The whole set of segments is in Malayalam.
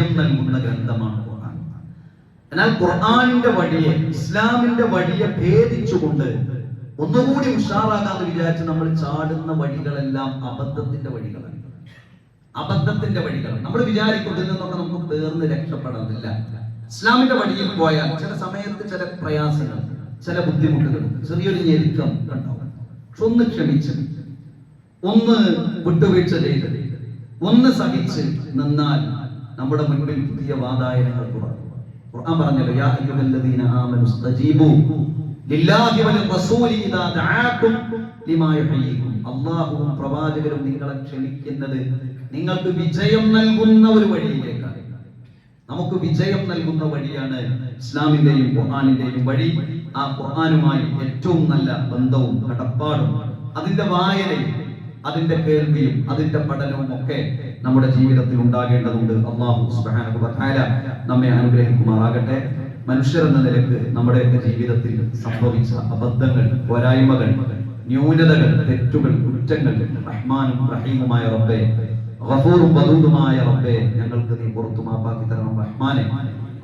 വിജയം നൽകുന്ന ഗ്രന്ഥമാണ് ഖുർആൻ. എന്നാൽ ഖുർആനിന്റെ വഴിയെ, ഇസ്ലാമിന്റെ വഴിയെ ഭേദിച്ചുകൊണ്ട് ഒന്നുകൂടി ഉഷാറാകാന്ന് വിചാരിച്ച് നമ്മൾ ചാടുന്ന വഴികളെല്ലാം അബദ്ധത്തിന്റെ വഴികളാണ്. അബദ്ധത്തിന്റെ വഴികൾ നമ്മൾ വിചാരിക്കുന്നതിൽ നിന്നൊക്കെ നമുക്ക് പേർന്ന് രക്ഷപ്പെടാനില്ല. ഇസ്ലാമിന്റെ വഴിയിൽ പോയാൽ ചില സമയത്ത് ചില പ്രയാസങ്ങൾ, ചില ബുദ്ധിമുട്ടുകൾ, ചെറിയൊരു ഞെരുക്കം ഉണ്ടാവും. പക്ഷെ ഒന്ന് ക്ഷമിച്ച്, ഒന്ന് വിട്ടുവീഴ്ച ചെയ്ത്, ഒന്ന് സഹിച്ച് നിന്നാൽ നമ്മുടെ മുൻപിൽ പുതിയ വാതായനങ്ങൾ തുറക്കും. ഖുർആൻ പറഞ്ഞല്ലോ, യാ അയ്യുഹല്ലദീന ആമനു സ്തജീബു ലില്ലാഹി വലിർറസൂലി ഇദാ ദഅാകും ലിമാ യുഹ്യീകും. അല്ലാഹുവും പ്രവാചകരും നിങ്ങളെ ക്ഷണിക്കുന്നത് നിങ്ങൾക്ക് വിജയം നൽകുന്ന ഒരു വഴിയിലേക്കാണ്. നമുക്ക് വിജയം നൽകുന്ന വഴിയാണ് ഇസ്ലാമിന്റെയും ഖുർആനിന്റെയും വഴി. ആ ഖുർആനുമായി ഏറ്റവും നല്ല ബന്ധവും കടപ്പാടും അതിന്റെ വായനയും അതിന്റെ കേൾവിയും അതിന്റെ പഠനവും ഒക്കെ നമ്മുടെ ജീവിതത്തിൽ ഉണ്ടാകേണ്ടതുണ്ട്. അല്ലാഹു സുബ്ഹാനഹു വ തആല നമ്മെ അനുഗ്രഹിക്കുമാറാകട്ടെ. മനുഷ്യരെന്ന നിലക്ക് നമ്മുടെയൊക്കെ ജീവിതത്തിൽ സംഭവിച്ച അബദ്ധങ്ങൾ, പോരായ്മകൾ, ന്യൂനതകൾ, തെറ്റുകൾ, കുറ്റങ്ങൾ റഹ്മാനും റഹീമുമായ റബ്ബേ, ഗഫൂറും വദൂദുമായ റബ്ബേ, ഞങ്ങൾക്ക് നീ പുറത്തു മാപ്പാക്കി തരണം റഹ്മാനെ.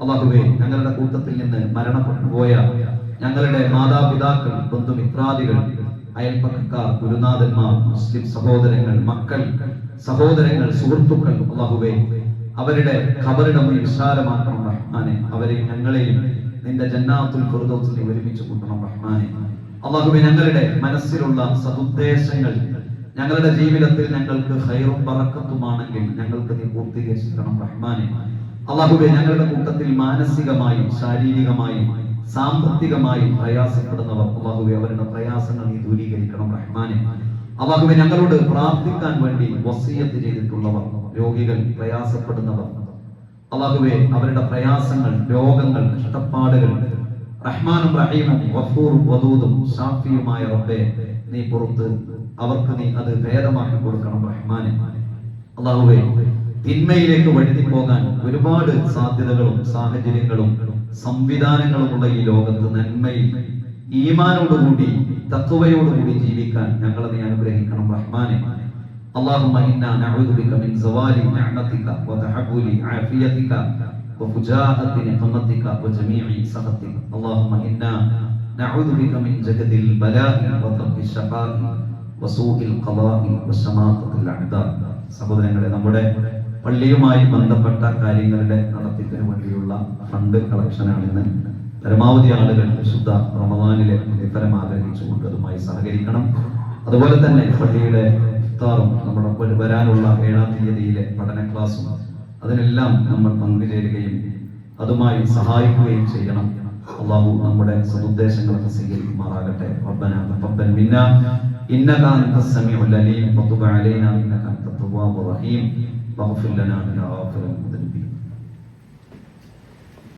അല്ലാഹുവേ, ഞങ്ങളുടെ കൂട്ടത്തിൽ നിന്ന് മരണപ്പെട്ടു പോയ ഞങ്ങളുടെ മാതാപിതാക്കൾ, ബന്ധുമിത്രാദികൾ, അയൽപ്പക്കക്കാർ, ഗുരുനാഥന്മാർ, മുസ്ലിം സഹോദരങ്ങൾ, മക്കൾ, സഹോദരങ്ങൾ, സുഹൃത്തുക്കൾ, അല്ലാഹുവേ, അവരുടെ ഖബറിടം നീ വിശാലമാക്കണം റഹ്മാനെ. അവരെയും ഞങ്ങളെയും നിന്റെ ജന്നാത്തുൽ ഫിർദൗസിൽ ഒരുമിച്ച് കൂട്ടണം റഹ്മാനെ. അല്ലാഹുവേ, ഞങ്ങളുടെ മനസ്സിലുള്ള സദുദ്ദേശങ്ങൾ ഞങ്ങളുടെ ജീവിതത്തിൽ ഞങ്ങൾക്ക് ഖൈറും ബറക്കത്തുമാണെങ്കിൽ ഞങ്ങൾക്ക് നീ പൂർത്തീകരിക്കണം റഹ്മാനെ. അല്ലാഹുവേ, ഞങ്ങളുടെ കൂട്ടത്തിൽ മാനസികമായും ശാരീരികമായും സാമ്പത്തികമായും പ്രയാസപ്പെടുന്നവർ, അല്ലാഹുവേ, അവരുടെ പ്രയാസങ്ങൾ നീ ദൂരീകരിക്കണം റഹ്മാനെ. അല്ലാഹുവേ, ഞങ്ങളോട് പ്രാർത്ഥിക്കാൻ വേണ്ടി വസിയത്ത് ചെയ്തിട്ടുള്ളവർ, രോഗികൾ, പ്രയാസപ്പെടുന്നവർ, അല്ലാഹുവേ, അവരുടെ പ്രയാസങ്ങൾ, രോഗങ്ങൾ, കഷ്ടപ്പാടുകൾ റഹ്മാനും റഹീമും ഗഫൂറും വദൂദും ഷാഫിയുമായ റബ്ബേ, നീ പുറത്ത് അവർക്ക് നീ അത് ഭേദമാക്കി കൊടുക്കണം റഹ്മാനെ. അല്ലാഹുവേ, തിന്മയിലേക്ക് വഴുതി പോകാൻ ഒരുപാട് സാധ്യതകളും സാഹചര്യങ്ങളും സംവിധാനങ്ങളുമുള്ള ഈ ലോകത്ത് നന്മയിൽ ഈമാനോടുകൂടി തഖ്വയോടുകൂടി ജീവിക്കാൻ ഞങ്ങളെ നീ അനുഗ്രഹിക്കണം റഹ്മാനെ. اللهم إنا نعوذ بك من زوال نعمتك وتحول عافيتك وفجاءة نقمتك وجميع سخطك. اللهم إنا نعوذ بك من جهد البلاء وضرب الشقاء وسوء القضاء وشماتة الأعداء. സഹോദരങ്ങളെ, നമ്മുടെ പള്ളിയുമായി ബന്ധപ്പെട്ട കാര്യങ്ങളുടെ നടത്തിപ്പിന് വേണ്ടിയുള്ള ഫണ്ട് കളക്ഷനാണിന്ന്. പരമാവധി ആളുകൾ വിശുദ്ധ റമദാനിലെ പ്രതിഫലം ആഗ്രഹിച്ചുകൊണ്ട് അതുമായി സഹകരിക്കണം. അതുപോലെ തന്നെ പള്ളിയുടെ ഇഫ്താറും നമ്മുടെ വരാനുള്ള 7-ാം തീയതിയിലെ പഠന ക്ലാസും അതിനെല്ലാം നമ്മൾ പങ്കുചേരുകയും അതുമായി സഹായിക്കുകയും ചെയ്യണം. അല്ലാഹു നമ്മുടെ സദുദ്ദേശങ്ങളൊക്കെ സ്വീകരിക്കുമാറാകട്ടെ. റബ്ബനാ തഖബ്ബൽ മിന്നാ ഇന്നക അൻതസ് സമീഉൽ അലീം വതുബ് അലൈനാ ഇന്നക അൻതത് തവ്വാബുർ റഹീം വഗ്ഫിർ ലനാ ഇന്നക ഗഫൂറുർ റഹീം.